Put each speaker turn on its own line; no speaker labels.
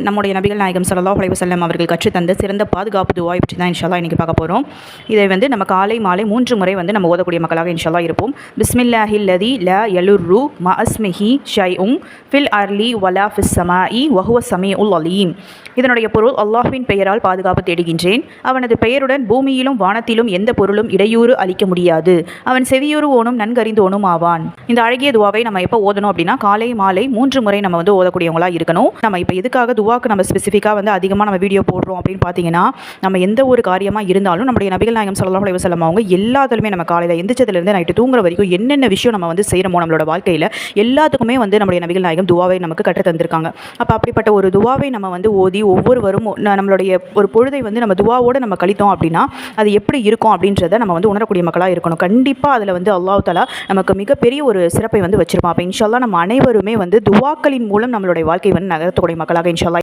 நம்முடைய நபிகள் நாயகம் ஸல்லல்லாஹு அலைஹி வஸல்லம் அவர்கள் கற்றுத்தந்த சிறந்த பாதுகாப்பு துஆவை பற்றி தான் இன்ஷா அல்லாஹ் இன்றைக்கி பார்க்க போகிறோம். இதை நம்ம காலை மாலை 3 முறை நம்ம ஓதக்கூடிய மக்களாக இன்ஷா அல்லாஹ் இருப்போம். பிஸ்மில்லாஹில் லதி லா யலுர்ரு மஅஸ்மிஹி ஷைஉன் ஃபில் அர்லி வலா ஃபிஸ் ஸமாஇ வஹுவ ஸமீஉல் அலீம். இதனுடைய பொருள், அல்லாஹ்வின் பெயரால் பாதுகாப்பு தேடுகின்றேன். அவனது பெயருடன் பூமியிலும் வானத்திலும் எந்த பொருளும் இடையூறு அளிக்க முடியாது. அவன் செவியுறுவோனும் நன்கறிந்தோனும் ஆவான். இந்த அழகிய துஆவை நம்ம எப்போ ஓதணும் அப்படின்னா, காலை மாலை 3 முறை நம்ம ஓதக்கூடியவங்களாக இருக்கணும். நம்ம இப்போ எதுக்காக துஆக்கு நம்ம ஸ்பெசிஃபிக்காக அதிகமாக நம்ம வீடியோ போடுறோம் அப்படின்னு பார்த்தீங்கன்னா, நம்ம எந்த ஒரு காரியமாக இருந்தாலும் நம்முடைய நபிகள் நாயகம் ஸல்லல்லாஹு அலைஹி வஸல்லம் அவங்க எல்லாத்துலையுமே நம்ம காலையில் எந்திரிச்சதுலேருந்து நைட்டு தூங்குற வரைக்கும் என்னென்ன விஷயம் நம்ம செய்கிறோமோ நம்மளோட வாழ்க்கையில் எல்லாத்துக்குமே நம்முடைய நபிகள் நாயகம் துஆவை நமக்கு கற்று தந்திருக்காங்க. அப்போ அப்படிப்பட்ட ஒரு துஆவை நம்ம ஓதி ஒவ்வொருவரும் நம்மளுடைய ஒரு பொழுதை நம்ம துஆவோடு நம்ம கழித்தோம் அப்படின்னா அது எப்படி இருக்கும் அப்படின்றத நம்ம உணரக்கூடிய மக்களாக இருக்கணும். கண்டிப்பாக அதில் அல்லாஹ் தஆலா நமக்கு மிகப்பெரிய ஒரு சிறப்பை வச்சிருப்பான். அப்போ இன்ஷா அல்லாஹ் நம்ம அனைவருமே துஆக்களின் மூலம் நம்மளுடைய வாழ்க்கை நகர்த்தக்கூடிய மக்களாக